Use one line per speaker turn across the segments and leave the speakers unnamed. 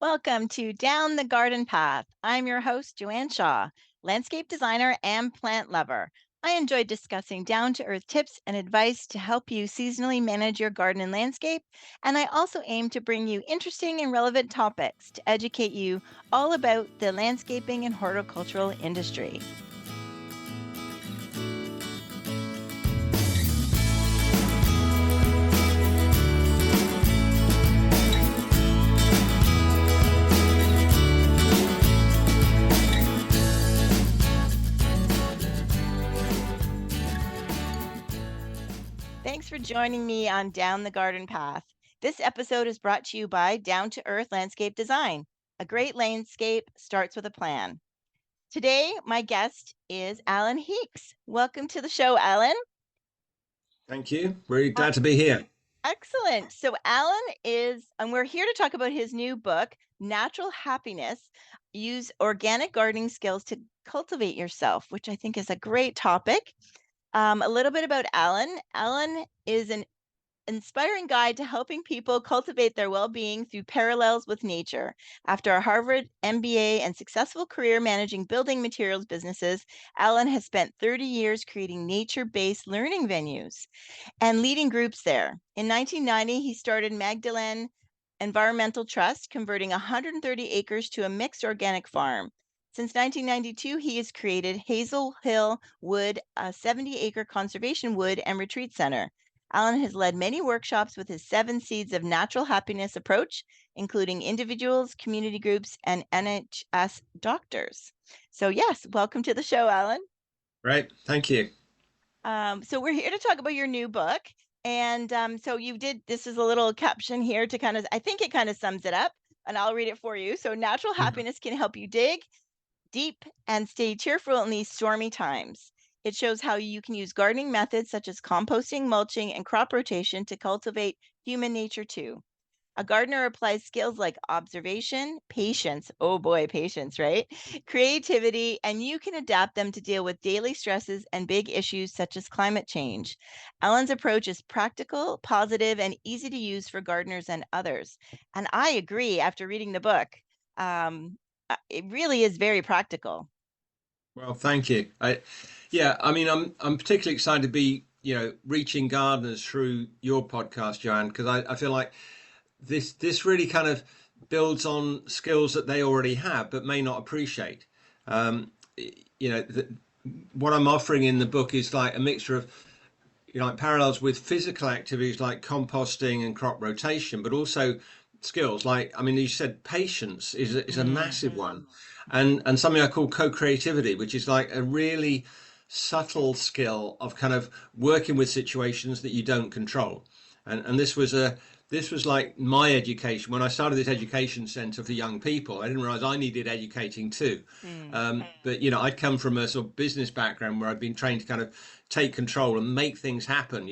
Welcome to Down the Garden Path. I'm your host, Joanne Shaw, landscape designer and plant lover. I enjoy discussing down-to-earth tips and advice to help you seasonally manage your garden and landscape. And I also aim to bring you interesting and relevant topics to educate you all about the landscaping and horticultural industry. Thanks for joining me on Down the Garden Path. This episode is brought to you by Down to Earth Landscape Design. A great landscape starts with a plan. Today, my guest is Alan Heeks. Welcome to the show, Alan.
Thank you. Really glad to be here.
Excellent. So Alan and we're here to talk about his new book, Natural Happiness, Use Organic Gardening Skills to Cultivate Yourself, which I think is a great topic. A little bit about Alan. Alan is an inspiring guide to helping people cultivate their well-being through parallels with nature. After a Harvard MBA and successful career managing building materials businesses, Alan has spent 30 years creating nature-based learning venues and leading groups there. In 1990, he started Magdalen Environmental Trust, converting 130 acres to a mixed organic farm. Since 1992, he has created Hazel Hill Wood, a 70-acre conservation wood and retreat center. Alan has led many workshops with his 7 Seeds of Natural Happiness approach, including individuals, community groups, and NHS doctors. So yes, welcome to the show, Alan.
Right. Thank you.
So we're here to talk about your new book. And so this is a little caption here to I think it kind of sums it up, and I'll read it for you. So natural happiness can help you dig deep and stay cheerful in these stormy times. It shows how you can use gardening methods such as composting, mulching, and crop rotation to cultivate human nature too. A gardener applies skills like observation, patience, oh boy, patience, right? Creativity, and you can adapt them to deal with daily stresses and big issues such as climate change. Alan's approach is practical, positive, and easy to use for gardeners and others. And I agree after reading the book. It really is very practical.
Well, thank you. I'm particularly excited to be, reaching gardeners through your podcast, Joanne, because I feel like this really kind of builds on skills that they already have but may not appreciate. What I'm offering in the book is like a mixture of parallels with physical activities like composting and crop rotation, but also skills like, you said patience is a massive one, and something I call co-creativity, which is like a really subtle skill of kind of working with situations that you don't control. And this was like my education. When I started this education center for young people, I didn't realize I needed educating too. But I'd come from a sort of business background where I'd been trained to kind of take control and make things happen,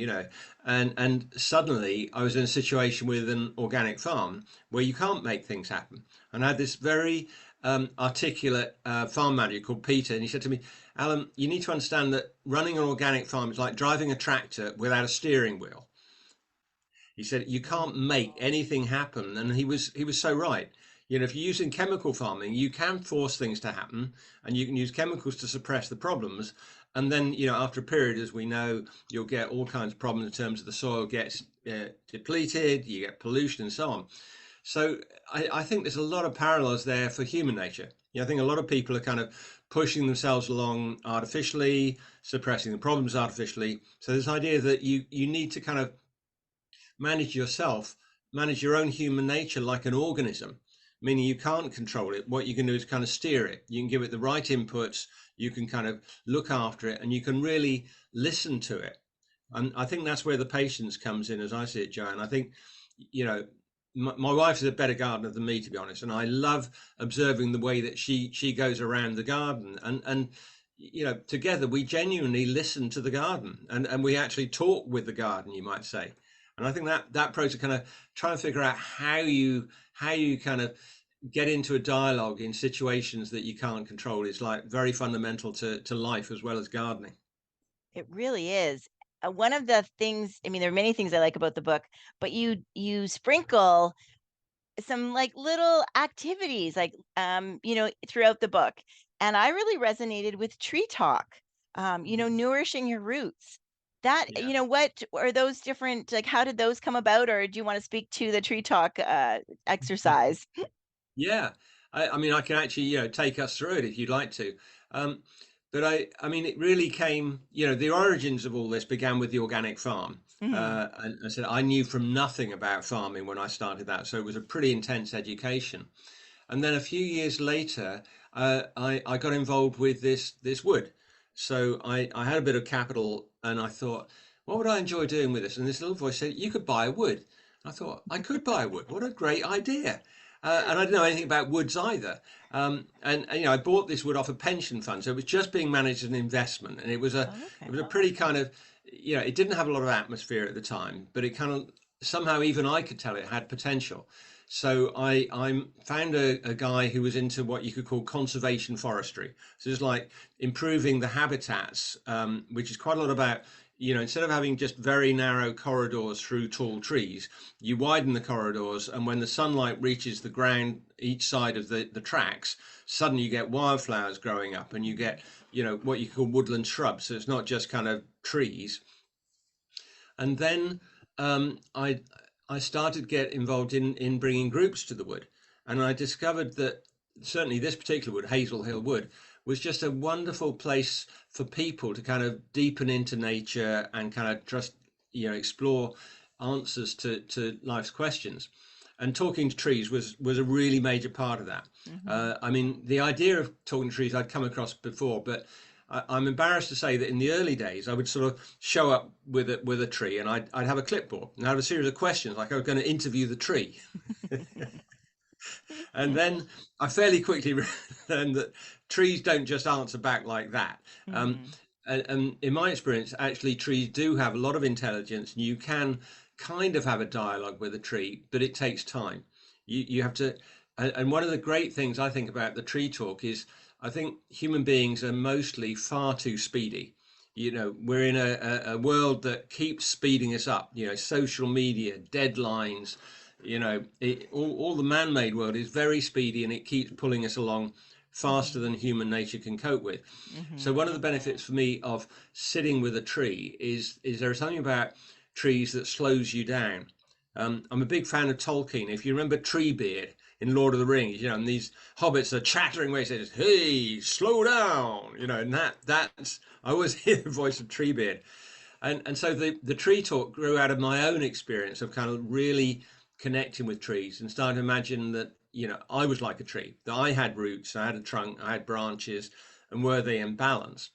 and suddenly I was in a situation with an organic farm where you can't make things happen. And I had this very articulate farm manager called Peter, and he said to me, Alan, you need to understand that running an organic farm is like driving a tractor without a steering wheel. He said you can't make anything happen, and he was so right. If you're using chemical farming, you can force things to happen, and you can use chemicals to suppress the problems. And then, after a period, as we know, you'll get all kinds of problems in terms of the soil gets depleted, you get pollution and so on. So I think there's a lot of parallels there for human nature. I think a lot of people are kind of pushing themselves along artificially, suppressing the problems artificially. So this idea that you need to kind of manage yourself, manage your own human nature like an organism, meaning you can't control it. What you can do is kind of steer it. You can give it the right inputs, you can kind of look after it, and you can really listen to it. And I think that's where the patience comes in, as I see it, Joanne. I think, my wife is a better gardener than me, to be honest, and I love observing the way that she goes around the garden, and together we genuinely listen to the garden, and we actually talk with the garden, you might say. And I think that process, kind of trying to figure out how you kind of get into a dialogue in situations that you can't control is like very fundamental to life as well as gardening.
It really is. One of the things, there are many things I like about the book, but you sprinkle some like little activities like throughout the book. And I really resonated with tree talk, nourishing your roots. That,
Yeah.
what are those different, like how did those come about, or do you want to speak to the tree talk exercise?
Yeah, I mean, I can actually, take us through it if you'd like to. Um, but I mean, it really came, the origins of all this began with the organic farm.
Hmm.
And I said I knew from nothing about farming when I started that, so it was a pretty intense education. And then a few years later, I got involved with this wood. So I had a bit of capital, and I thought, what would I enjoy doing with this? And this little voice said, you could buy wood. I thought I could buy wood. What a great idea! And I didn't know anything about woods either. And I bought this wood off a pension fund, so it was just being managed as an investment, and
Okay.
it was a pretty kind of, it didn't have a lot of atmosphere at the time, but it kind of somehow even I could tell it had potential. So I found a guy who was into what you could call conservation forestry. So it's like improving the habitats, which is quite a lot about, instead of having just very narrow corridors through tall trees, you widen the corridors, and when the sunlight reaches the ground each side of the tracks, suddenly you get wildflowers growing up, and you get, what you call woodland shrubs. So it's not just kind of trees. And then I started to get involved in bringing groups to the wood, and I discovered that certainly this particular wood, Hazel Hill Wood, was just a wonderful place for people to kind of deepen into nature and kind of just explore answers to life's questions. And talking to trees was a really major part of that.
Hmm.
I mean, the idea of talking to trees I'd come across before, but I'm embarrassed to say that in the early days, I would sort of show up with a tree, and I'd have a clipboard and I have a series of questions like I was going to interview the tree. And then I fairly quickly learned that trees don't just answer back like that. Um,
Hmm.
and in my experience, actually, trees do have a lot of intelligence, and you can kind of have a dialogue with a tree, but it takes time. You have to, and one of the great things I think about the tree talk is I think human beings are mostly far too speedy. We're in a world that keeps speeding us up, social media, deadlines, all the man-made world is very speedy, and it keeps pulling us along faster
Hmm.
than human nature can cope with. So
Hmm.
one of the benefits for me of sitting with a tree is there is something about trees that slows you down. I'm a big fan of Tolkien. If you remember Treebeard in Lord of the Rings, and these hobbits are chattering away, says, "Hey, slow down," and that's I always hear the voice of Treebeard. And so the tree talk grew out of my own experience of kind of really connecting with trees and starting to imagine that I was like a tree, that I had roots, I had a trunk, I had branches, and were they in balance?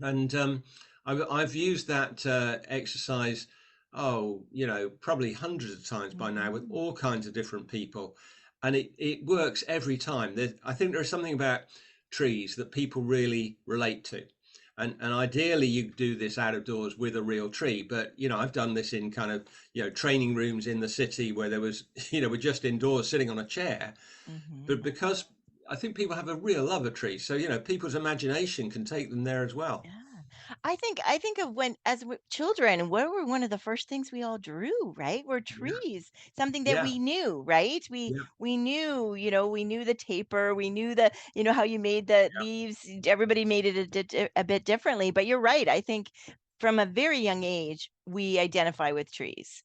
And I've used that exercise, probably hundreds of times by now with
Hmm.
all kinds of different people, and it works every time. I think there's something about trees that people really relate to. And ideally you do this out of doors with a real tree, but I've done this in kind of training rooms in the city where there was we're just indoors sitting on a chair,
Hmm.
but because I think people have a real love of trees, so people's imagination can take them there as well.
Yeah. I think of when as children, what were one of the first things we all drew, right? Were
Yeah,
trees, something that
yeah,
we knew, right? We
yeah.
we knew, we knew the taper, we knew the, how you made the leaves. Everybody made it a bit differently, but you're right. I think from a very young age, we identify with trees.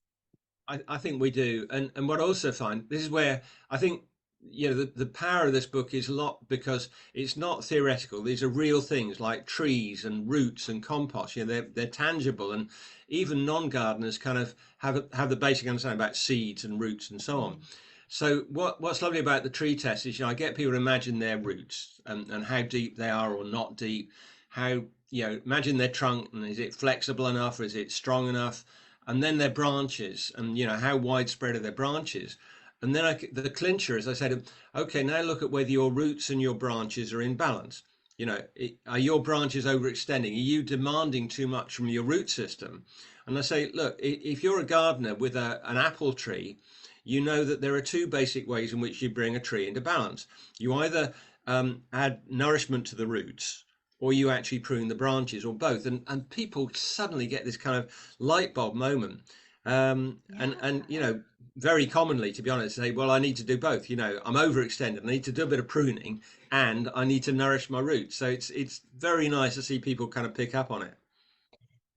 I think we do, and what I also find this is where I think the power of this book is a lot because it's not theoretical. These are real things like trees and roots and compost. They're tangible, and even non-gardeners kind of have the basic understanding about seeds and roots and so on.
Mhm.
So what's lovely about the tree test is I get people to imagine their roots and how deep they are or not deep. How imagine their trunk, and is it flexible enough, or is it strong enough? And then their branches, and how widespread are their branches. And then the clincher is I said, okay, now look at whether your roots and your branches are in balance. Are your branches overextending? Are you demanding too much from your root system? And I say, look, if you're a gardener with an apple tree, you know that there are two basic ways in which you bring a tree into balance. You either add nourishment to the roots, or you actually prune the branches, or both. And people suddenly get this kind of light bulb moment. And
Yeah.
very commonly, to be honest, say, well, I need to do both. I'm overextended. I need to do a bit of pruning, and I need to nourish my roots. So it's very nice to see people kind of pick up on it.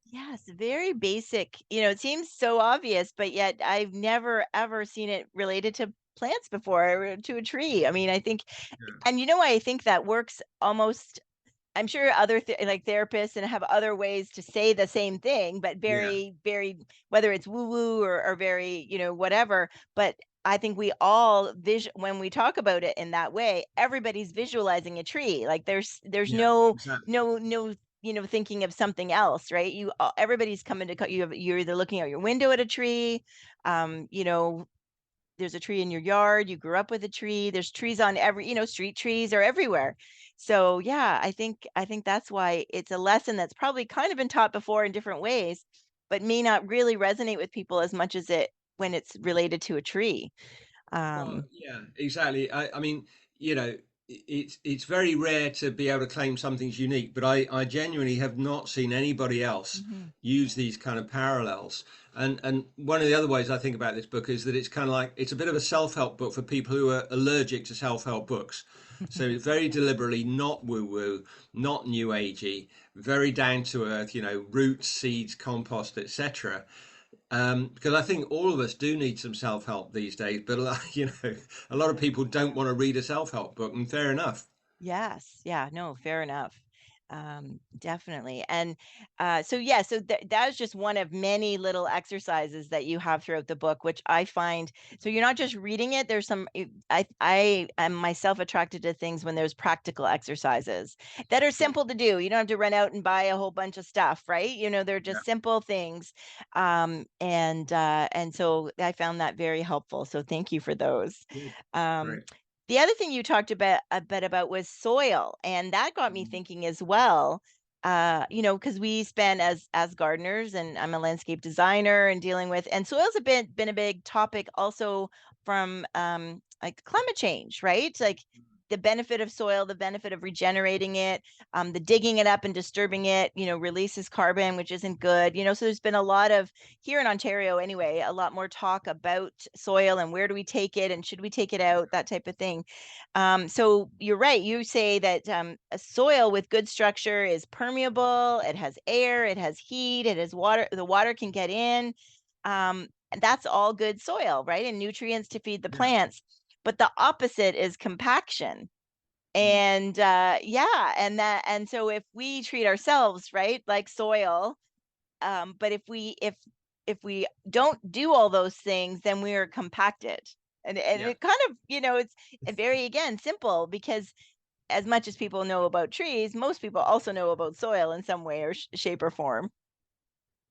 Yes, very basic. It seems so obvious, but yet I've never ever seen it related to plants before, or to a tree. I mean, I think,
Yeah.
and why I think that works almost. I'm sure other like therapists and have other ways to say the same thing, but
Yeah.
very, very, whether it's woo woo or very, whatever. But I think we all when we talk about it in that way, everybody's visualizing a tree. Like there's
Yeah.
no
Exactly.
no thinking of something else, right? Everybody's coming to you're either looking out your window at a tree, there's a tree in your yard, you grew up with a tree, there's trees on every, street trees are everywhere. So yeah, I think that's why it's a lesson that's probably kind of been taught before in different ways, but may not really resonate with people as much as it when it's related to a tree.
Well,
um
yeah, exactly. I mean, it's very rare to be able to claim something's unique, but I genuinely have not seen anybody else
mhm.
use these kind of parallels. And one of the other ways I think about this book is that it's kind of like it's a bit of a self-help book for people who are allergic to self-help books. So it's very deliberately not woo-woo, not new agey, very down to earth, roots, seeds, compost, etc. Because I think all of us do need some self-help these days, but a lot of people don't want to read a self-help book, and fair enough.
Yes. Yeah. No, fair enough. Definitely. And so, yeah, so that is just one of many little exercises that you have throughout the book, which I find. So you're not just reading it. There's some. I am myself attracted to things when there's practical exercises that are
Yeah,
simple to do. You don't have to run out and buy a whole bunch of stuff, right? They're
yeah,
just simple things. And so I found that very helpful. So thank you for those.
good,
Um,
great.
the other thing you talked about a bit about was soil, and that got me
Mhm.
thinking as well. Because we spend as gardeners, and I'm a landscape designer and dealing with, and soil's been a big topic also from like climate change, right? Like the benefit of soil, the benefit of regenerating it, the digging it up and disturbing it, releases carbon, which isn't good. So there's been a lot of here in Ontario anyway, a lot more talk about soil and where do we take it and should we take it out, that type of thing. So you're right. You say that a soil with good structure is permeable, it has air, it has heat, it has water, the water can get in. And that's all good soil, right? And nutrients to feed the
Yeah.
plants. But the opposite is compaction.
Mm.
And yeah, and so if we treat ourselves, right, like soil, but if we don't do all those things, then we are compacted. And
Yeah.
it kind of, it's very, again, simple, because as much as people know about trees, most people also know about soil in some way or shape or form.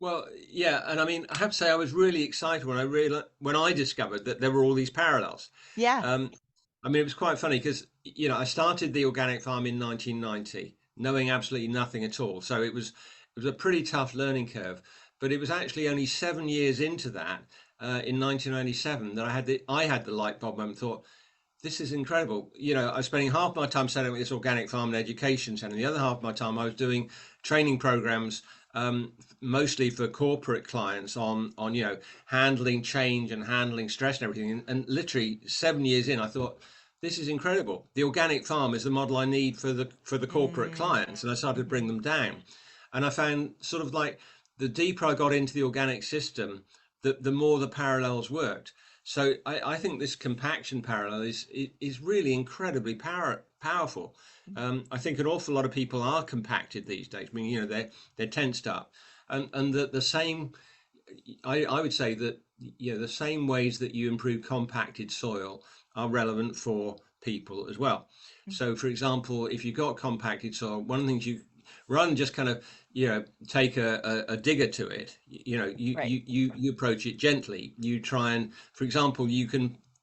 Well, yeah, and I mean, I have to say, I was really excited when I discovered that there were all these parallels.
Yes.
Um, I mean, it was quite funny because I started the organic farm in 1990, knowing absolutely nothing at all. So it was a pretty tough learning curve. But it was actually only 7 years into that, in 1997, that I had the light bulb moment. Thought, this is incredible. I was spending half my time setting up this organic farm and education center, and the other half of my time I was doing training programs, mostly for corporate clients on handling change and handling stress and everything. And literally 7 years in, I thought, this is incredible. The organic farm is the model I need for the corporate
Mm,
clients, and I started to bring
mhm,
them down. And I found sort of like the deeper I got into the organic system, the more the parallels worked. So I think this compaction parallel is really incredibly powerful. I think an awful lot of people are compacted these days. I mean, they're tensed up, and the same. I would say that the same ways that you improve compacted soil are relevant for people as well.
mm,
So, for example, if you've got compacted soil, one of the things rather than just kind of take a digger to it,
right.
you approach it gently. You try and, for example,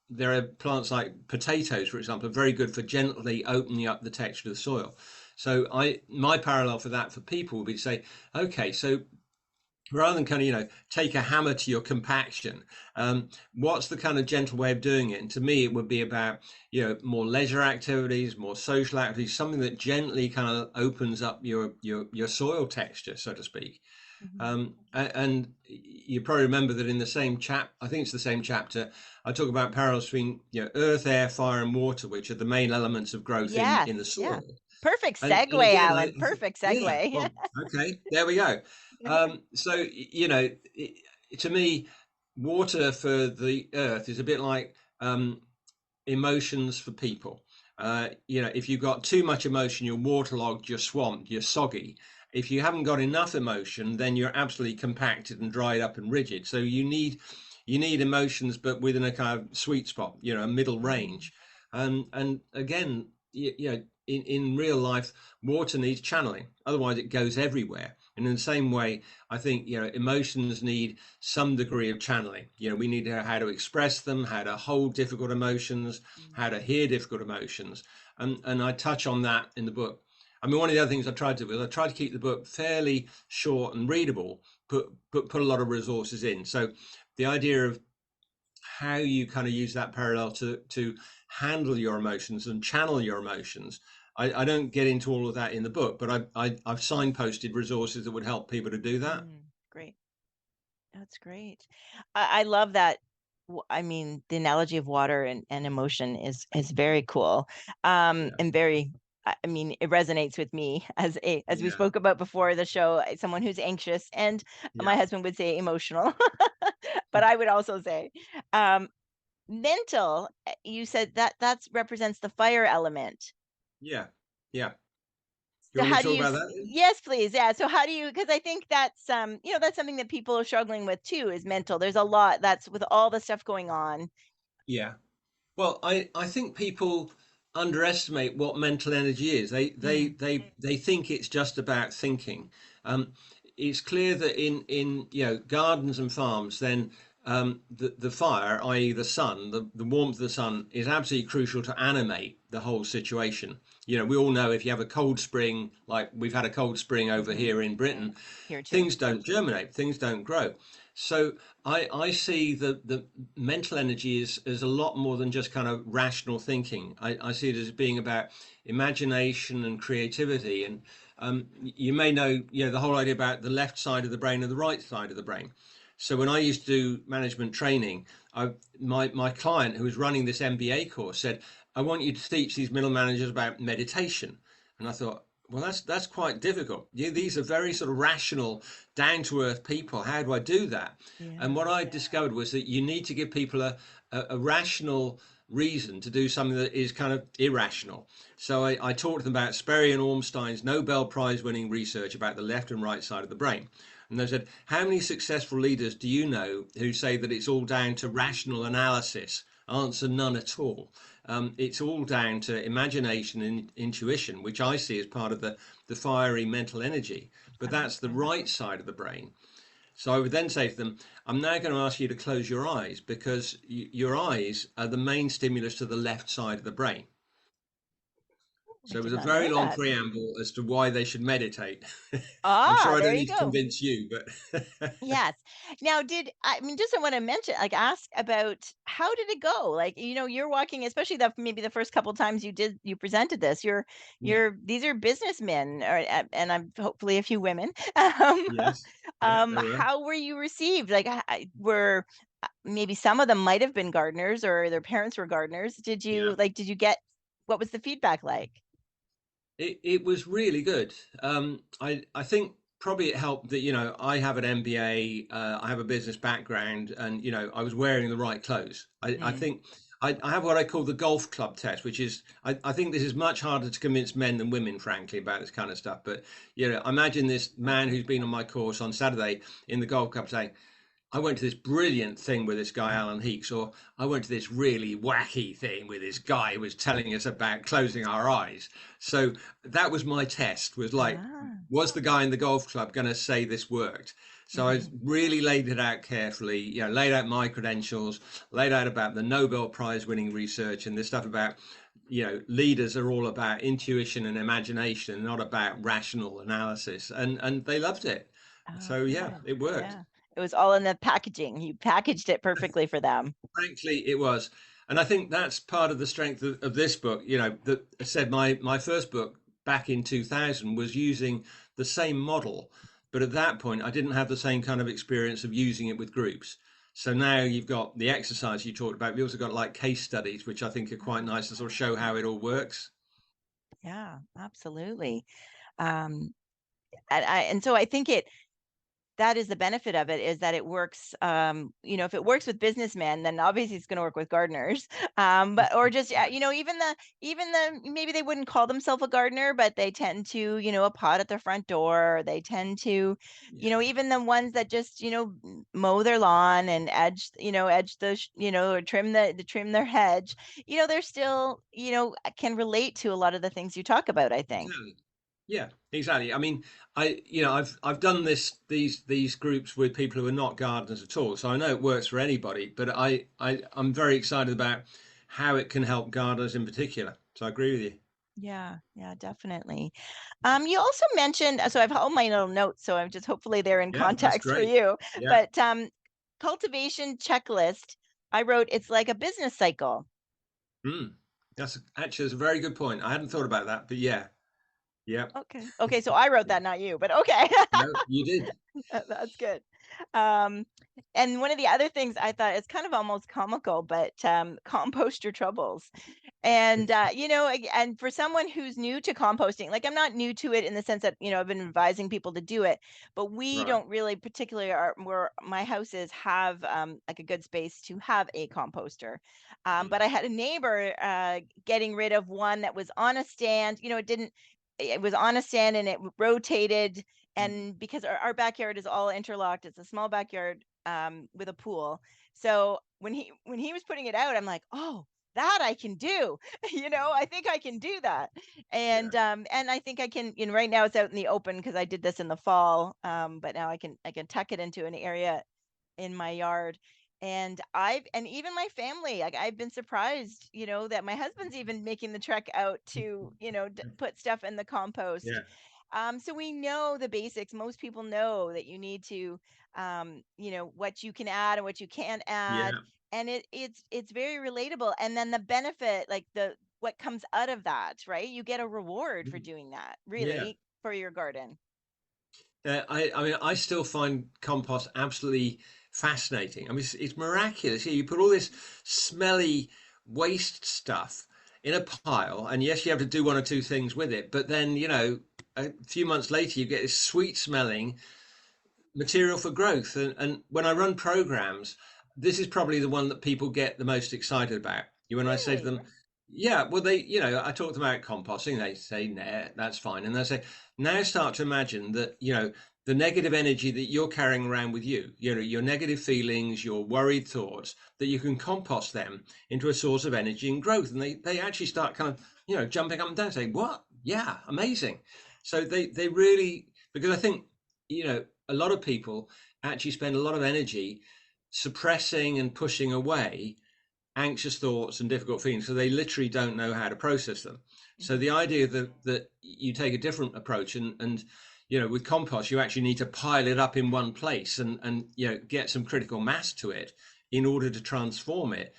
there are plants like potatoes, for example, are very good for gently opening up the texture of the soil. So my parallel for that for people would be to say, okay, so rather than kind of take a hammer to your compaction, what's the kind of gentle way of doing it? And to me it would be about more leisure activities, more social activities, something that gently kind of opens up your soil texture, so to speak.
Mhm.
And you probably remember that in the same I think it's the same chapter, I talk about parallels between earth, air, fire, and water, which are the main elements of growth
Yes,
in the
yeah.
soil.
Perfect
And
segue,
again,
Alan.
I think,
Perfect
yeah,
segue.
well, okay, there we go. So to me, water for the earth is a bit like emotions for people. If you've got too much emotion, you're waterlogged, you're swamped, you're soggy. If you haven't got enough emotion, then you're absolutely compacted and dried up and rigid. So you need emotions, but within a kind of sweet spot, a middle
Mm,
range. And again, in real life, water needs channeling. Otherwise, it goes everywhere. And in the same way, I think emotions need some degree of channeling. We need to know how to express them, how to hold difficult emotions,
mm,
how to hear difficult emotions, and I touch on that in the book. I mean, one of the other things I tried to do is I tried to keep the book fairly short and readable, put a lot of resources in. So the idea of how you kind of use that parallel to handle your emotions and channel your emotions. I don't get into all of that in the book, but I've signposted resources that would help people to do that.
great. That's great. I love that. I mean, the analogy of water and emotion is very cool.
Yeah,
And very, I mean, it resonates with me as we
yeah,
spoke about before the show, someone who's anxious, and my
yeah,
husband would say emotional, but I would also say um mental. You said that that's represents the fire element.
yeah, yeah. You
So
want me
how
to
do
talk
you
about that then?
yes, please. Yeah. So how do you, because I think that's that's something that people are struggling with too, is mental. There's a lot that's with all the stuff going on.
Yeah. Well, I think people underestimate what mental energy is.
Mm,
They think it's just about thinking. Um, it's clear that in gardens and farms, then the fire, i.e. the sun, the warmth of the sun, is absolutely crucial to animate the whole situation. We all know if you have a cold spring, like we've had a cold spring over
hmm.
here in Britain,
Here too.
things don't germinate, things don't grow. So I see the mental energy is a lot more than just kind of rational thinking. I see it as being about imagination and creativity. And you may know, the whole idea about the left side of the brain and the right side of the brain. So when I used to do management training, my client who was running this MBA course said, "I want you to teach these middle managers about meditation." And I thought, well, that's quite difficult. These are very sort of rational, down to earth people. How do I do that? And
Yeah.
what I discovered was that you need to give people a rational reason to do something that is kind of irrational. So I talked to them about Sperry and Ormstein's Nobel Prize winning research about the left and right side of the brain. And they said, how many successful leaders do you know who say that it's all down to rational analysis? Answer: none at all. It's all down to imagination and intuition, which I see as part of the fiery mental energy. But that's the
Okay.
right side of the brain. So I would then say to them, I'm now going to ask you to close your eyes because your eyes are the main stimulus to the left side of the brain.
I
So it was
did
a
not
very
know
long
that.
preamble as to why they should meditate. I'm
Ah,
sure I
there
don't
you
need to
go.
convince you, but
Yes. Now, I mean, just I want to mention, like, ask about how did it go? Like, you're walking, especially maybe the first couple times you presented this.
yeah,
These are businessmen, and I'm hopefully a few women.
yes, yeah, there were.
How were you received? Like, were maybe some of them might have been gardeners or their parents were gardeners.
Yeah.
Did you get what was the feedback like?
It was really good. I think probably it helped that I have an MBA, I have a business background, and I was wearing the right clothes. I
Mm,
think I have what I call the golf club test, which is I think this is much harder to convince men than women, frankly, about this kind of stuff. But imagine this man who's been on my course on Saturday in the golf club saying, I went to this brilliant thing with this guy, Alan Heeks, or I went to this really wacky thing with this guy who was telling us about closing our eyes. So that was my test, was like,
ah.
was the guy in the golf club going to say this worked? So I really laid it out carefully, laid out my credentials, laid out about the Nobel Prize winning research and this stuff about, leaders are all about intuition and imagination, not about rational analysis. And they loved it.
Oh,
So yeah,
good.
it worked.
Yeah. It was all in the packaging. You packaged it perfectly for them.
Frankly, it was, and I think that's part of the strength of this book. That I said my first book back in 2000 was using the same model, But at that point, I didn't have the same kind of experience of using it with groups. So now you've got the exercise you talked about. We also got like case studies, which I think are quite nice to sort of show how it all works.
Yeah, absolutely. Um, and so I think that is the benefit of it, is that it works. If it works with businessmen, then obviously it's going to work with gardeners. But or just
Yeah.
even the maybe they wouldn't call themselves a gardener, but they tend to, a pot at their front door. They tend to,
Yeah.
even the ones that just, mow their lawn and edge or trim their hedge. They're still, can relate to a lot of the things you talk about, I think.
Exactly. Yeah, exactly. I mean, I've done these groups with people who are not gardeners at all, so I know it works for anybody. But I'm very excited about how it can help gardeners in particular. So I agree with you.
Yeah, yeah, definitely. You also mentioned, so I've all my little notes, so I'm just hopefully they're in
Yeah, that's
context for
great.
you.
Yeah.
But cultivation checklist, I wrote, it's like a business cycle.
Mm. That's a very good point. I hadn't thought about that, but yeah, yeah.
Okay. Okay, so I wrote that, not you, but okay.
No, you did.
That's good. Um, and one of the other things I thought is kind of almost comical, but compost your troubles. And and for someone who's new to composting, like I'm not new to it in the sense that, I've been advising people to do it, but we
Right.
don't really particularly where my house is have like a good space to have a composter.
Mm.
But I had a neighbor getting rid of one that was on a stand. It was on a stand and it rotated.
Mm.
And because our backyard is all interlocked, it's a small backyard with a pool. So when he was putting it out, I'm like, oh, that I can do. I think I can do that.
Yeah.
And I think I can, right now it's out in the open because I did this in the fall. But now I can tuck it into an area in my yard. And even my family, like I've been surprised, that my husband's even making the trek out to, put stuff in the compost.
Yeah.
So we know the basics. Most people know that you need to, what you can add and what you can't add,
Yeah.
and it's very relatable. And then the benefit, like the what comes out of that, right? You get a reward for
Mm.
doing that,
Yeah.
really, for your garden.
I mean, I still find compost absolutely fascinating. I mean, it's miraculous. Here, you put all this smelly waste stuff in a pile, and yes, you have to do one or two things with it, but then, a few months later, you get this sweet smelling material for growth. And when I run programs, this is probably the one that people get the most excited about. When I say to
Really?
them, yeah, well, I talk to them about composting, they say, nah, that's fine. And they say, now start to imagine that, the negative energy that you're carrying around with you, your negative feelings, your worried thoughts, that you can compost them into a source of energy and growth. And they actually start kind of, jumping up and down, saying, what? Yeah, amazing. So they really, because I think, a lot of people actually spend a lot of energy suppressing and pushing away anxious thoughts and difficult feelings, so they literally don't know how to process them. So the
Mhm.
idea that you take a different approach, and with compost you actually need to pile it up in one place, and get some critical mass to it in order to transform it.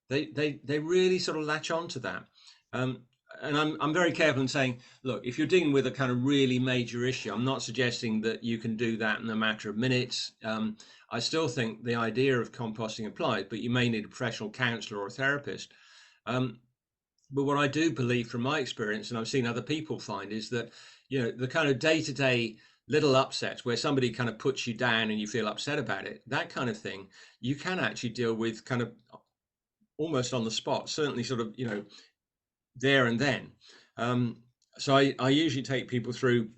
They really sort of latch on to that. Um, and I'm very careful in saying, look, if you're dealing with a kind of really major issue, I'm not suggesting that you can do that in a matter of minutes. I still think the idea of composting applies, but you may need a professional counselor or a therapist. Um, but what I do believe from my experience, and I've seen other people find, is that the kind of day-to-day little upsets where somebody kind of puts you down and you feel upset about it, that kind of thing, you can actually deal with kind of almost on the spot, certainly sort of, there and then. Um, so I usually take people through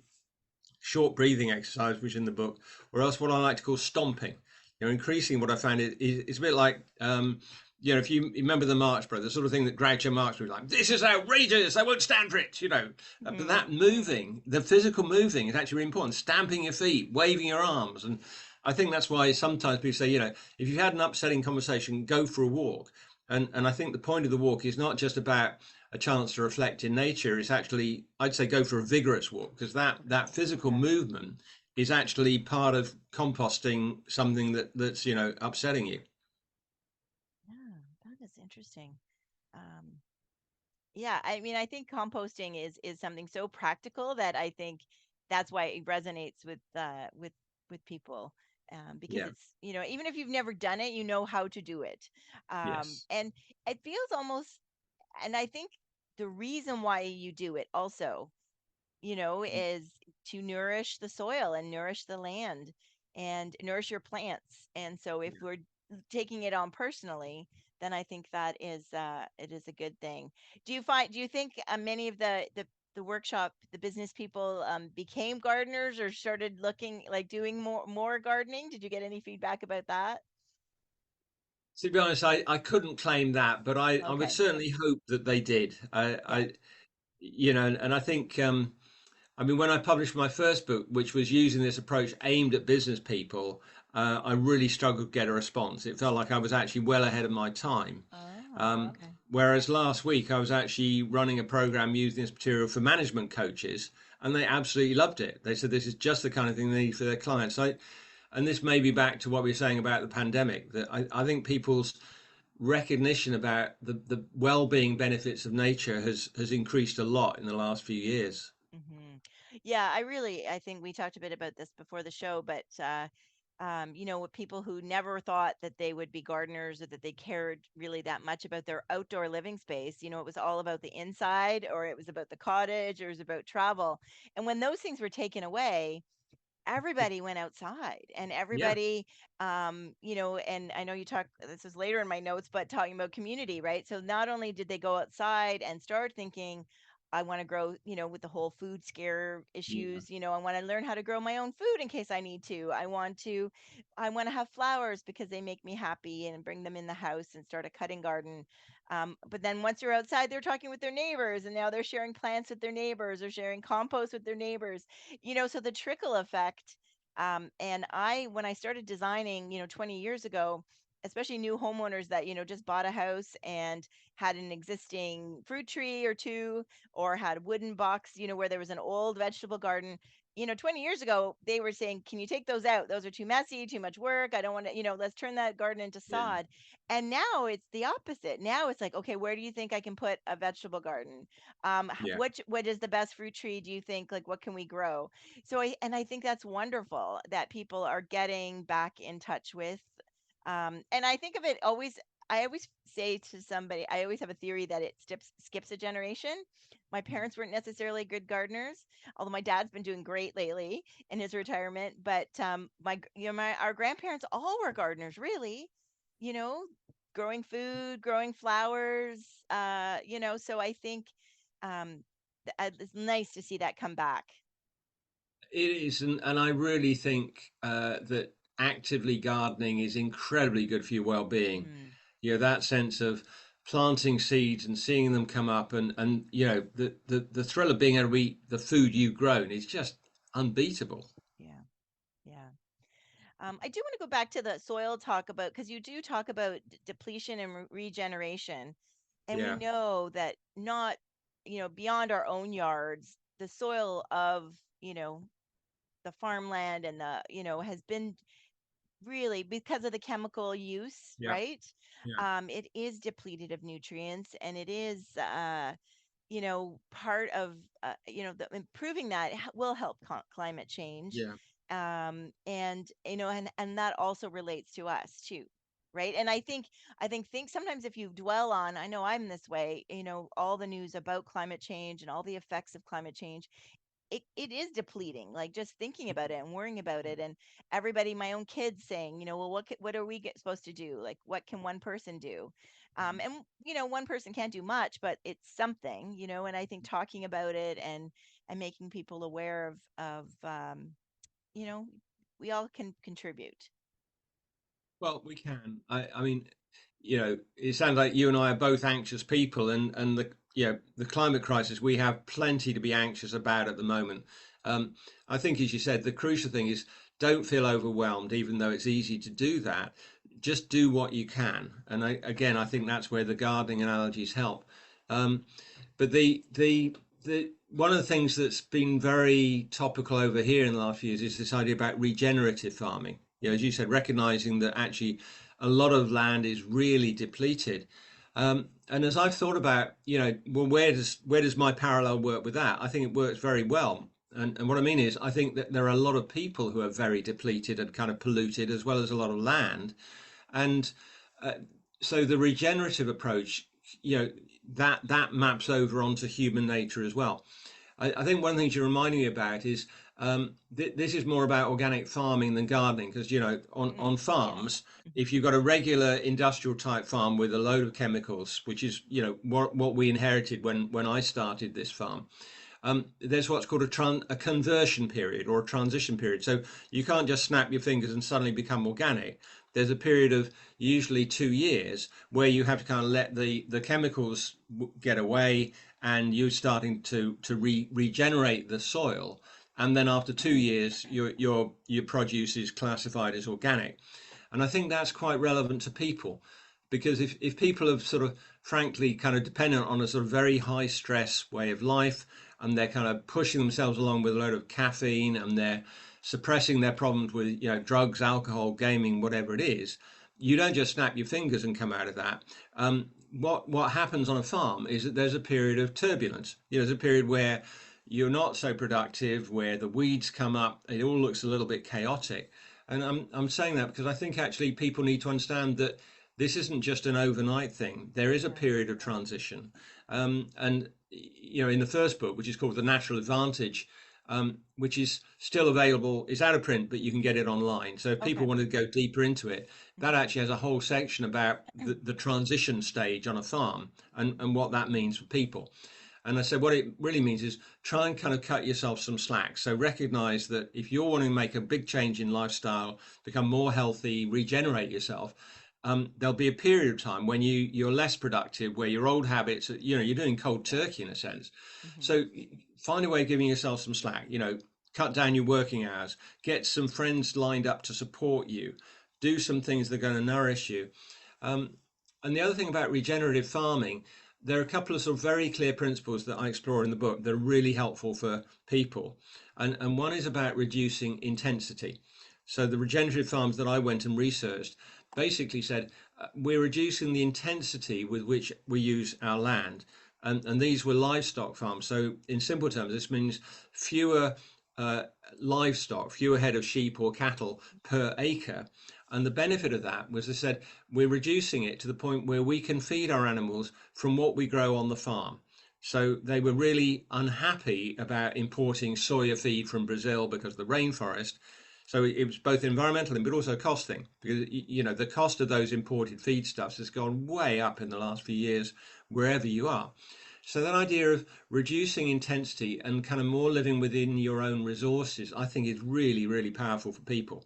short breathing exercise, which is in the book, or else what I like to call stomping. Increasing what I found is a bit like, if you remember the Marx Brothers, the sort of thing that Groucho Marx was like, this is outrageous, I won't stand for it. But
Mhm.
that moving, the physical moving is actually really important, stamping your feet, waving your arms. And I think that's why sometimes people say, if you've had an upsetting conversation, go for a walk. And I think the point of the walk is not just about a chance to reflect in nature. It's actually, I'd say, go for a vigorous walk, because that physical
Yeah.
movement is actually part of composting something that's upsetting you.
Yeah, that is interesting. Um, Yeah, I mean, I think composting is something so practical that I think that's why it resonates with people, because
Yeah.
it's, even if you've never done it, you know how to do it.
Yes.
And it feels almost, and I think the reason why you do it also, is to nourish the soil and nourish the land and nourish your plants. And so if
Yeah.
we're taking it on personally, then I think that is it is a good thing. Do you think many of the workshop, the business people became gardeners or started looking like doing more gardening? Did you get any feedback about that?
To be honest, I couldn't claim that, but I would
Okay.
certainly hope that they did.
Yeah.
And I think, I mean, when I published my first book, which was using this approach aimed at business people, I really struggled to get a response. It felt like I was actually well ahead of my time.
Oh,
Um,
okay.
Whereas last week I was actually running a program using this material for management coaches, and they absolutely loved it. They said this is just the kind of thing they need for their clients. And this may be back to what we were saying about the pandemic, that I think people's recognition about the well-being benefits of nature has increased a lot in the last few years.
Yeah, I think we talked a bit about this before the show, but with people who never thought that they would be gardeners or that they cared really that much about their outdoor living space, it was all about the inside, or it was about the cottage, or it was about travel. And when those things were taken away, everybody went outside, and
Yeah,
everybody, and I know you talk, this is later in my notes, but talking about community, right? So not only did they go outside and start thinking, I want to grow, with the whole food scare
yeah,
issues, I want to learn how to grow my own food in case I need to. I want to have flowers because they make me happy, and bring them in the house and start a cutting garden. But then once you're outside, they're talking with their neighbors, and now they're sharing plants with their neighbors, or sharing compost with their neighbors. So the trickle effect. And when I started designing, 20 years ago, especially new homeowners that, just bought a house and had an existing fruit tree or two, or had a wooden box, where there was an old vegetable garden. 20 years ago, they were saying, can you take those out? Those are too messy, too much work. I don't want to, let's turn that garden into
yeah,
sod. And now it's the opposite. Now it's like, okay, where do you think I can put a vegetable garden?
yeah.
What is the best fruit tree, do you think? Like, what can we grow? So I think that's wonderful that people are getting back in touch with. And I think of it always. I always say to somebody, I always have a theory that it skips a generation. My parents weren't necessarily good gardeners, although my dad's been doing great lately in his retirement. But our grandparents all were gardeners, really. You know, growing food, growing flowers. So I think it's nice to see that come back.
It is, and I really think that actively gardening is incredibly good for your well-being.
Mm,
You know, that sense of planting seeds and seeing them come up, and the thrill of being able to eat the food you've grown is just unbeatable.
yeah, yeah. I do want to go back to the soil talk about, because you do talk about depletion and regeneration, and we
Yeah,
know that not, beyond our own yards, the soil of, the farmland and has been really, because of the chemical use,
yeah,
right?
yeah,
It is depleted of nutrients, and it is part of improving that will help climate change.
yeah.
And that also relates to us too, right? And I think sometimes, if you dwell on, I know I'm this way, all the news about climate change and all the effects of climate change, it is depleting, like just thinking about it and worrying about it. And everybody, my own kids, saying, well, what are we supposed to do? Like, what can one person do? And one person can't do much, but it's something. And I think talking about it and making people aware of you know we all can contribute.
Well, we can. I mean, it sounds like you and I are both anxious people, and the climate crisis, we have plenty to be anxious about at the moment. Um, I think, as you said, the crucial thing is don't feel overwhelmed, even though it's easy to do that. Just do what you can, and again, I think that's where the gardening analogies help. Um, but the one of the things that's been very topical over here in the last few years is this idea about regenerative farming. As you said, recognizing that actually a lot of land is really depleted. And as I've thought about, well, where does my parallel work with that? I think it works very well. And what I mean is, I think that there are a lot of people who are very depleted and kind of polluted, as well as a lot of land. And uh, so the regenerative approach, you know, that maps over onto human nature as well. I think one of the things you're reminding me about is this is more about organic farming than gardening, because on
Yes.
farms,
Mhm.
if you've got a regular industrial type farm with a load of chemicals, which is what we inherited when I started this farm, there's what's called a conversion period or a transition period. So you can't just snap your fingers and suddenly become organic. There's a period of usually 2 years where you have to kind of let the chemicals get away, and you're starting to regenerate the soil. And then after 2 years, your produce is classified as organic. And I think that's quite relevant to people, because if people are sort of frankly kind of dependent on a sort of very high stress way of life, and they're kind of pushing themselves along with a load of caffeine, and they're suppressing their problems with drugs, alcohol, gaming, whatever it is, you don't just snap your fingers and come out of that. What happens on a farm is that there's a period of turbulence. There's a period where you're not so productive, where the weeds come up, it all looks a little bit chaotic. And I'm saying that because I think actually people need to understand that this isn't just an overnight thing. There is a
Yes.
period of transition. And in the first book, which is called The Natural Advantage, which is still available, it's out of print, but you can get it online. So if people
Okay.
want to go deeper into it, that
Mhm.
actually has a whole section about the transition stage on a farm, and what that means for people. And I said, what it really means is try and kind of cut yourself some slack. So recognize that if you're wanting to make a big change in lifestyle, become more healthy, regenerate yourself, there'll be a period of time when you're less productive, where your old habits, you're doing cold
Yes.
turkey in a sense.
Mhm.
So find a way of giving yourself some slack. Cut down your working hours, get some friends lined up to support you, do some things that are going to nourish you. Um, and the other thing about regenerative farming, there are a couple of sort of very clear principles that I explore in the book that are really helpful for people. And one is about reducing intensity. So the regenerative farms that I went and researched basically said we're reducing the intensity with which we use our land. And these were livestock farms. So in simple terms, this means fewer uh, livestock, fewer head of sheep or cattle per acre. And the benefit of that was, they said, we're reducing it to the point where we can feed our animals from what we grow on the farm. So they were really unhappy about importing soya feed from Brazil because of the rainforest. So it was both environmental but also costing, because the cost of those imported feedstuffs has gone way up in the last few years wherever you are. So that idea of reducing intensity and kind of more living within your own resources, I think is really, really powerful for people.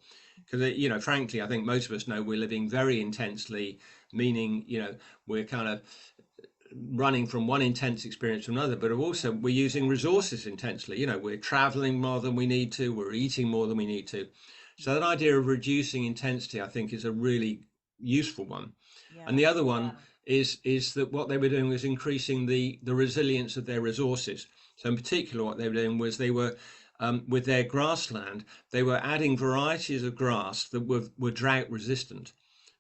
Because, frankly, I think most of us know we're living very intensely, meaning, we're kind of running from one intense experience to another, but also
Yeah.
we're using resources intensely. We're traveling more than we need to, we're eating more than we need to. So that idea of reducing intensity, I think, is a really useful one. And
Yeah.
the other one is that what they were doing was increasing the resilience of their resources. So in particular, what they were doing was they were with their grassland, they were adding varieties of grass that were drought resistant.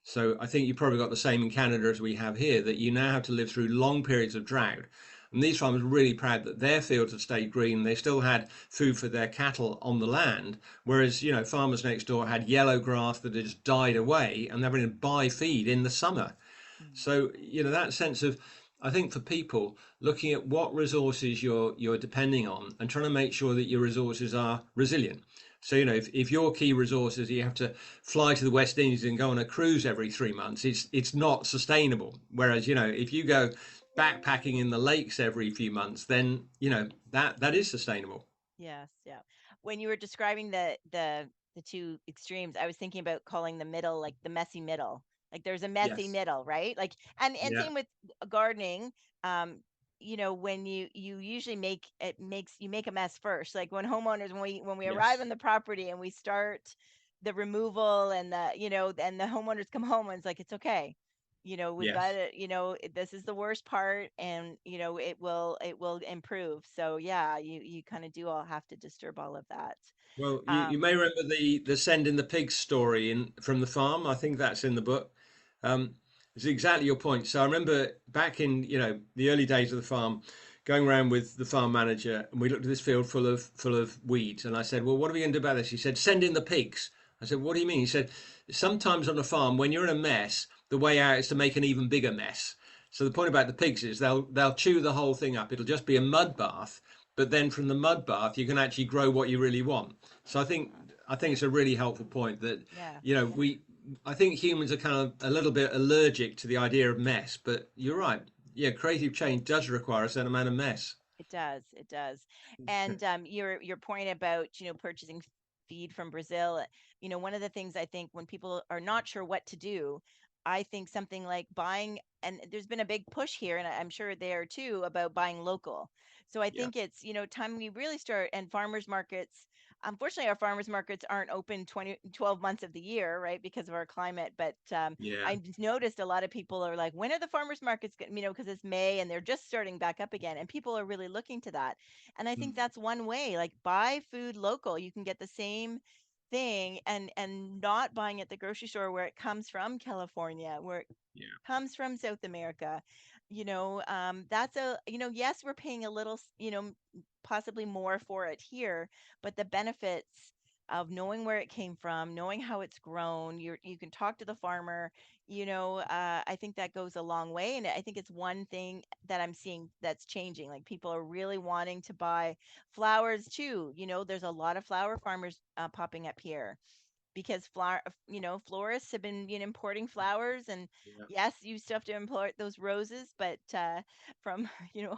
So I think you probably got the same in Canada as we have here, that you now have to live through long periods of drought. And these farmers were really proud that their fields had stayed green. They still had food for their cattle on the land, whereas farmers next door had yellow grass that had just died away, and they're having to buy feed in the summer.
Mm.
So that sense of, I think for people, looking at what resources you're depending on and trying to make sure that your resources are resilient. So if your key resource is you have to fly to the West Indies and go on a cruise every 3 months, it's not sustainable. Whereas if you go backpacking in the lakes every few months, then that is sustainable.
Yes, yeah. When you were describing the two extremes, I was thinking about calling the middle like the messy middle. Like there's a messy
Yes.
middle, right? Like and
Yeah.
same with gardening. Um, when you usually you make a mess first. Like when homeowners when we arrive
Yes.
on the property and we start the removal and the homeowners come home and it's like it's okay. We've got
Yes.
it, this is the worst part and it will improve. So yeah, you kind of do all have to disturb all of that.
Well, you
Um
may remember the sending the pigs story in from the farm. I think that's in the book. It's exactly your point. So I remember back in the early days of the farm, going around with the farm manager, and we looked at this field full of weeds. And I said, "Well, what are we going to do about this?" He said, "Send in the pigs." I said, "What do you mean?" He said, "Sometimes on a farm, when you're in a mess, the way out is to make an even bigger mess. So the point about the pigs is they'll chew the whole thing up. It'll just be a mud bath, but then from the mud bath, you can actually grow what you really want." So I think it's a really helpful point that
Yeah.
we I think humans are kind of a little bit allergic to the idea of mess, but you're right. Yeah, creative change does require a certain amount of mess.
It does. It does. And your point about, purchasing feed from Brazil, one of the things I think when people are not sure what to do, I think something like buying, and there's been a big push here, and I'm sure there too, about buying local. So I
Yeah,
think it's, time we really start, and farmers markets, unfortunately, our farmers markets aren't open 12 months of the year, right? Because of our climate. But
yeah,
I noticed a lot of people are like, when are the farmers markets, because it's May and they're just starting back up again. And people are really looking to that. And I think
mm,
that's one way, like buy food local. You can get the same thing and not buying at the grocery store where it comes from California, where it
yeah.
comes from South America. That's yes, we're paying a little, possibly more for it here, but the benefits of knowing where it came from, knowing how it's grown, you can talk to the farmer, I think that goes a long way. And I think it's one thing that I'm seeing that's changing. Like people are really wanting to buy flowers too. There's a lot of flower farmers popping up here because florists have been, importing flowers. And
Yeah.
yes, you still have to import those roses, but from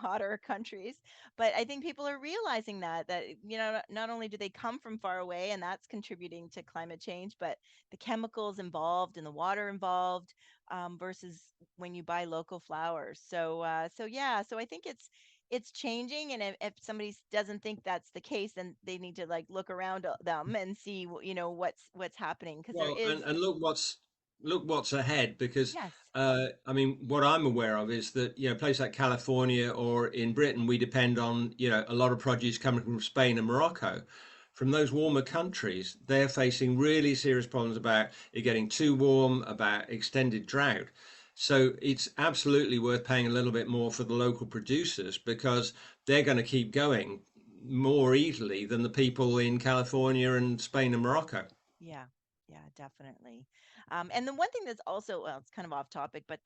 hotter countries. But I think people are realizing that not only do they come from far away, and that's contributing to climate change, but the chemicals involved and the water involved, versus when you buy local flowers. So yeah, so I think it's changing. And if somebody doesn't think that's the case, then they need to like look around them and see what's happening, because there
Well,
is.
and look what's ahead because
Yes.
I mean, what I'm aware of is that places like California or in Britain, we depend on a lot of produce coming from Spain and Morocco. From those warmer countries, they're facing really serious problems about it getting too warm, about extended drought. So it's absolutely worth paying a little bit more for the local producers because they're going to keep going more easily than the people in California and Spain and Morocco.
Yeah, yeah, definitely. And the one thing that's also, well, it's kind of off topic, but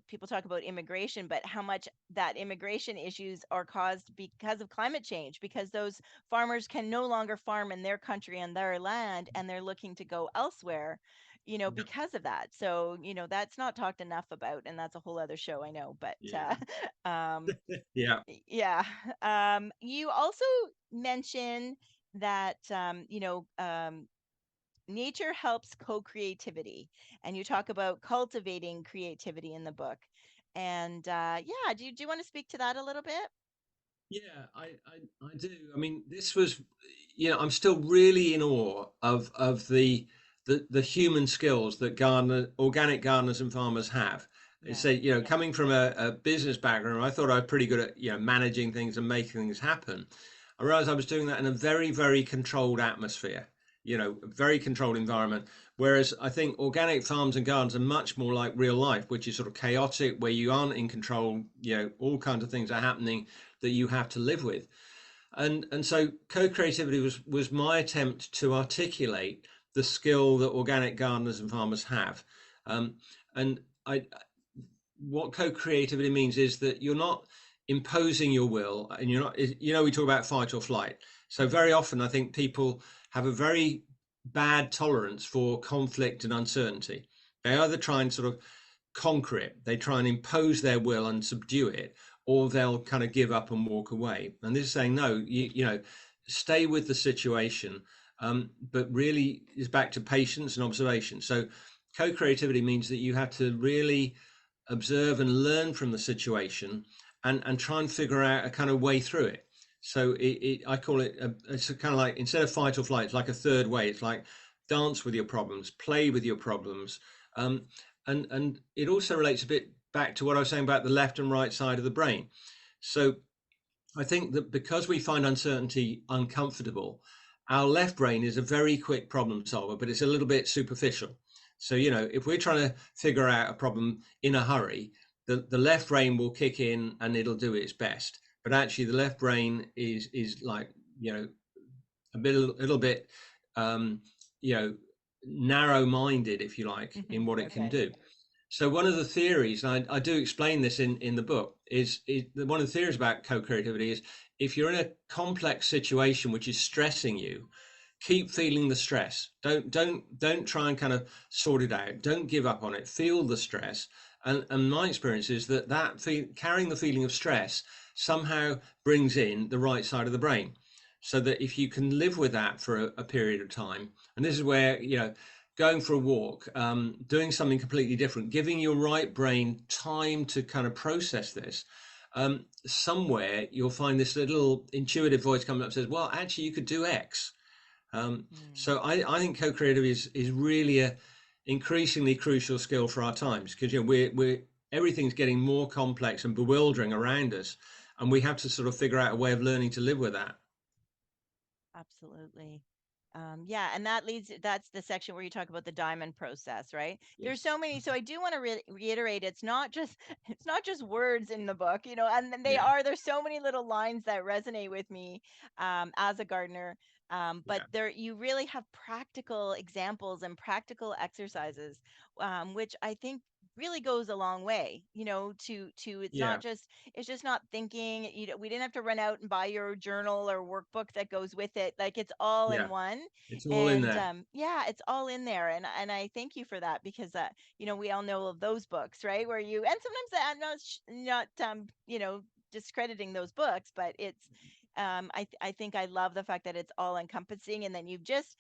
people talk about immigration, but how much that immigration issues are caused because of climate change, because those farmers can no longer farm in their country and their land, and they're looking to go elsewhere, because of that. So, that's not talked enough about, and that's a whole other show, I know, but
Yeah.
um,
Yeah.
yeah. You also mention that nature helps co-creativity, and you talk about cultivating creativity in the book. And yeah, do you want to speak to that a little bit?
Yeah, I do. I mean, this was, I'm still really in awe of the human skills that organic gardeners and farmers have. It's
Yeah.
coming from a business background, I thought I was pretty good at, managing things and making things happen. I realized I was doing that in a very, very controlled atmosphere, a very controlled environment. Whereas I think organic farms and gardens are much more like real life, which is sort of chaotic, where you aren't in control, all kinds of things are happening that you have to live with. And so co-creativity was my attempt to articulate the skill that organic gardeners and farmers have. And I what co-creativity means is that you're not imposing your will, and you're not, we talk about fight or flight. So
Hmm.
very often I think people have a very bad tolerance for conflict and uncertainty. They either try and sort of conquer it, they try and impose their will and subdue it, or they'll kind of give up and walk away. And this is saying, no, stay with the situation, but really is back to patience and observation. So co-creativity means that you have to really observe and learn from the situation, and try and figure out a kind of way through it. So I call it it's a kind of like, instead of fight or flight, it's like a third way. It's like dance with your problems, play with your problems. um, and it also relates a bit back to what I was saying about the left and right side of the brain. So I think that because we find uncertainty uncomfortable, our left brain is a very quick problem solver, but it's a little bit superficial. So, if we're trying to figure out a problem in a hurry, the left brain will kick in and it'll do its best. But actually, the left brain is like, you know, little bit, um, you know, narrow-minded, if you like, in what it can
Okay.
do. So one of the theories, and I do explain this in the book, is one of the theories about co-creativity is if you're in a complex situation which is stressing you, keep feeling the stress. Don't try and kind of sort it out. Don't give up on it. Feel the stress. And my experience is carrying the feeling of stress somehow brings in the right side of the brain, so that if you can live with that for a period of time, and this is where, you know, going for a walk, doing something completely different, giving your right brain time to kind of process this. Somewhere you'll find this little intuitive voice coming up and says, well, actually, you could do X.
Mm.
So I think co-creativity is really a increasingly crucial skill for our times, because, you know, we're everything's getting more complex and bewildering around us, and we have to sort of figure out a way of learning to live with that.
Absolutely. Yeah, and that's the section where you talk about the diamond process, right? There's
Yes.
so many, so I do want to reiterate it's not just it's not just words in the book, you know, and then
Yeah.
there's so many little lines that resonate with me as a gardener. But
Yeah.
there you really have practical examples and practical exercises, which I think really goes a long way, you know, to
Yeah.
it's just not thinking, you know, we didn't have to run out and buy your journal or workbook that goes with it. Like it's all in
Yeah.
one.
It's all in
And
there.
yeah, it's all in there. And I thank you for that because you know, we all know of those books, right? Where you and sometimes I'm not you know, discrediting those books, but it's I think I love the fact that it's all encompassing, and then you've just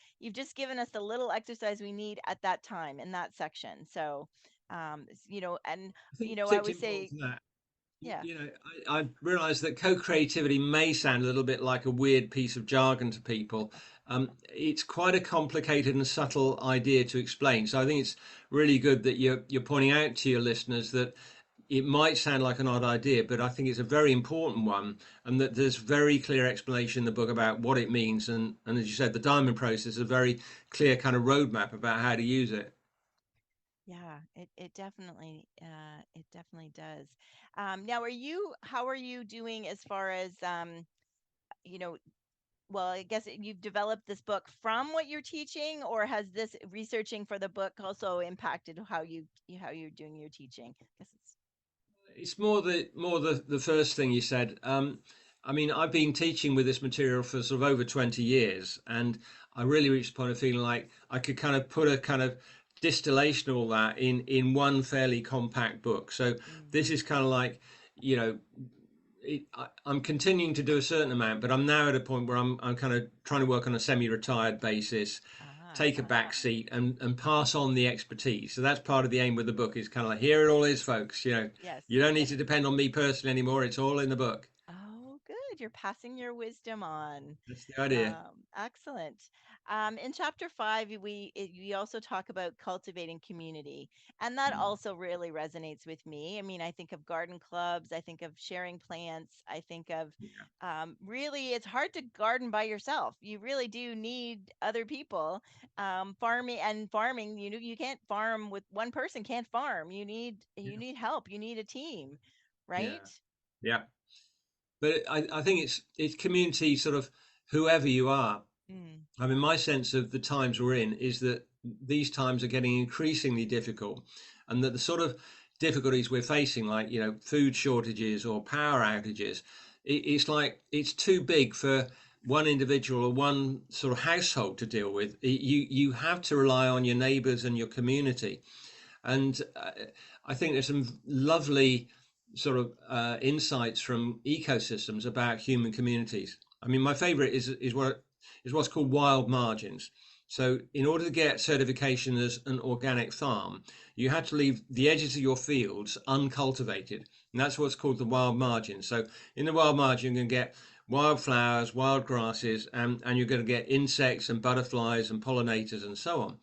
given us the little exercise we need at that time in that section. So you know, and
I think
you know, I always
particularly important
say,
for that,
yeah.
you know, I realize that co-creativity may sound a little bit like a weird piece of jargon to people. It's quite a complicated and subtle idea to explain. So I think it's really good that you're pointing out to your listeners that it might sound like an odd idea, but I think it's a very important one, and that there's very clear explanation in the book about what it means. And as you said, the diamond process is a very clear kind of roadmap about how to use it.
Yeah, it definitely does. Now, how are you doing as far as you know, well, I guess you've developed this book from what you're teaching, or has this researching for the book also impacted how you're doing your teaching? I guess it's
It's more the first thing you said. I mean, I've been teaching with this material for sort of over 20 years, and I really reached the point of feeling like I could kind of put a kind of distillation of all that in one fairly compact book. So
mm,
this is kind of like, you know, I'm continuing to do a certain amount, but I'm now at a point where I'm kind of trying to work on a semi-retired basis, take a back seat, and pass on the expertise. So that's part of the aim with the book, is kind of like, here it all is, folks. You know,
yes.
you don't need to depend on me personally anymore. It's all in the book.
Oh, good. You're passing your wisdom on.
That's the idea.
Excellent. In chapter 5, we also talk about cultivating community, and that
Mm.
also really resonates with me. I mean, I think of garden clubs, I think of sharing plants, I think of
Yeah.
really, it's hard to garden by yourself. You really do need other people. Farming, you know, you can't farm with one person. Can't farm. You
Yeah.
need help. You need a team,
Yeah.
right?
Yeah. But I think it's community, sort of whoever you are.
Mm,
I mean, my sense of the times we're in is that these times are getting increasingly difficult, and that the sort of difficulties we're facing, like, you know, food shortages or power outages, it's like it's too big for one individual or one sort of household to deal with. You have to rely on your neighbours and your community, and I think there's some lovely sort of insights from ecosystems about human communities. I mean, my favorite is what's called wild margins. So, in order to get certification as an organic farm, you had to leave the edges of your fields uncultivated, and that's what's called the wild margin. So, in the wild margin, you can get wildflowers, wild grasses, and you're going to get insects and butterflies and pollinators and so on.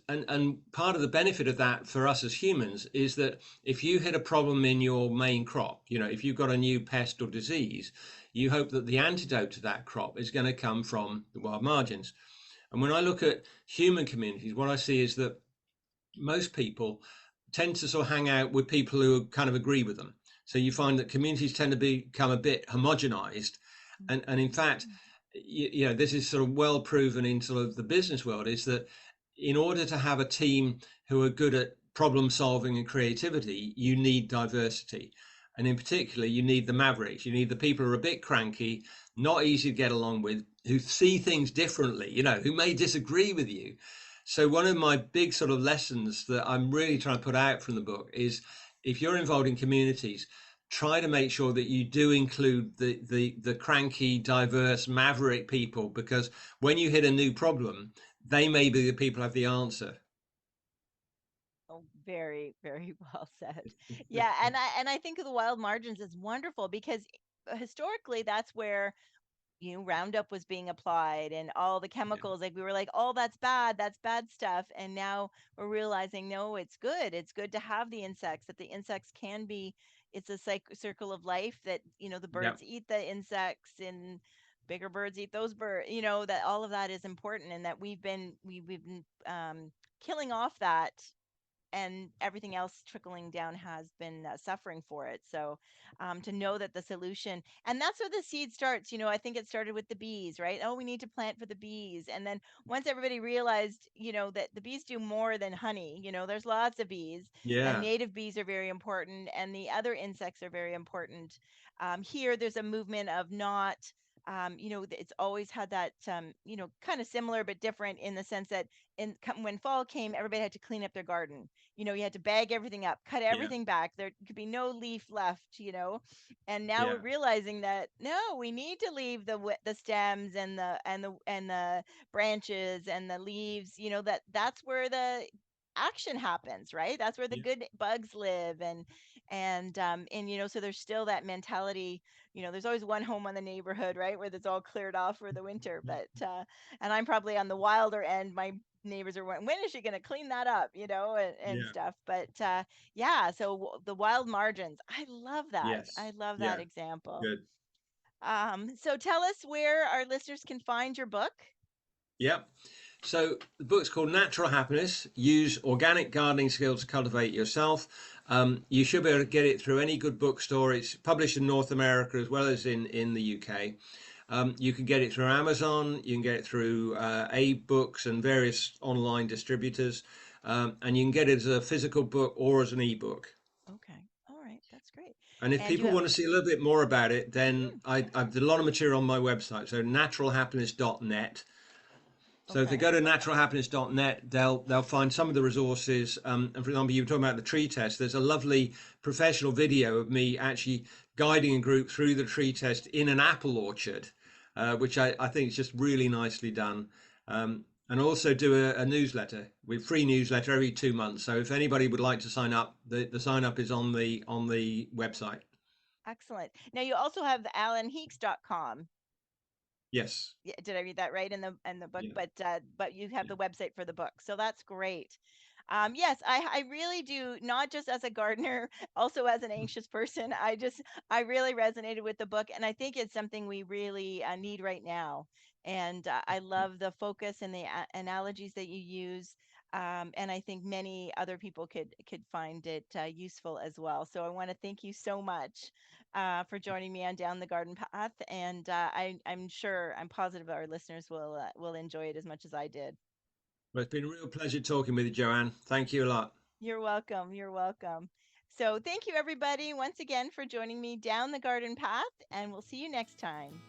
And part of the benefit of that for us as humans is that if you hit a problem in your main crop, you know, if you've got a new pest or disease, you hope that the antidote to that crop is going to come from the wild margins. And when I look at human communities, what I see is that most people tend to sort of hang out with people who kind of agree with them. So you find that communities tend to become a bit homogenized. And in fact,
Mhm.
this is sort of well proven in sort of the business world, is that in order to have a team who are good at problem solving and creativity, you need diversity. And in particular, you need the mavericks. You need the people who are a bit cranky, not easy to get along with, who see things differently, who may disagree with you. So one of my big sort of lessons that I'm really trying to put out from the book is, if you're involved in communities, try to make sure that you do include the cranky, diverse, maverick people, because when you hit a new problem, they may be the people who have the answer.
Oh, very, very well said. Yeah, and I think of the wild margins as wonderful because historically that's where Roundup was being applied and all the
Yeah,
chemicals. Like we were like, oh, that's bad stuff. And now we're realizing, no, it's good. It's good to have the insects, that the insects can be, it's a circle of life that, the
yeah,
birds eat the insects and bigger birds eat those birds, that all of that is important and that we've been killing off that and everything else trickling down has been suffering for it. So to know that the solution, and that's where the seed starts. I think it started with the bees, right? Oh, we need to plant for the bees. And then once everybody realized, that the bees do more than honey, there's lots of bees, and
yeah,
native bees are very important, and the other insects are very important. Here, there's a movement of not. It's always had that, kind of similar but different in the sense that when fall came, everybody had to clean up their garden. You had to bag everything up, cut
yeah,
everything back. There could be no leaf left. And now we're
yeah,
realizing that no, we need to leave the stems and the branches and the leaves, that's where the action happens, right? That's where the
yeah,
good bugs live. And so there's still that mentality. There's always one home on the neighborhood, right, where it's all cleared off for the winter. And I'm probably on the wilder end. My neighbors are wondering, when is she going to clean that up, and
yeah,
stuff. But yeah, so the wild margins, I love that. I
yes,
love that
yeah,
example.
good.
So tell us where our listeners can find your book.
Yeah. So the book's called Natural Happiness. Use organic gardening skills to cultivate yourself. You should be able to get it through any good bookstore. It's published in North America as well as in the UK. You can get it through Amazon. You can get it through Abe Books and various online distributors. And you can get it as a physical book or as an ebook.
Okay, all right, that's great.
And if
And you
people
have,
want to see a little bit more about it, then
okay,
I've done a lot of material on my website. So naturalhappiness.net. So if they
okay,
go to naturalhappiness.net, they'll find some of the resources. And for example, you were talking about the tree test. There's a lovely professional video of me actually guiding a group through the tree test in an apple orchard, which I think is just really nicely done. And also do a newsletter with free newsletter every 2 months. So if anybody would like to sign up, the sign up is on the website.
excellent. Now you also have the alanheeks.com.
Yes.
Yeah, did I read that right in the book?
Yeah.
But you have
Yeah.
the website for the book, so that's great. Yes, I really do, not just as a gardener, also as an anxious person. I really resonated with the book, and I think it's something we really need right now. And I love the focus and the analogies that you use. And I think many other people could find it useful as well. So I want to thank you so much for joining me on Down the Garden Path. And I'm sure, I'm positive our listeners will enjoy it as much as I did.
Well, it's been a real pleasure talking with you, Joanne. Thank you a lot.
You're welcome. You're welcome. So thank you everybody once again for joining me down the garden path, and we'll see you next time.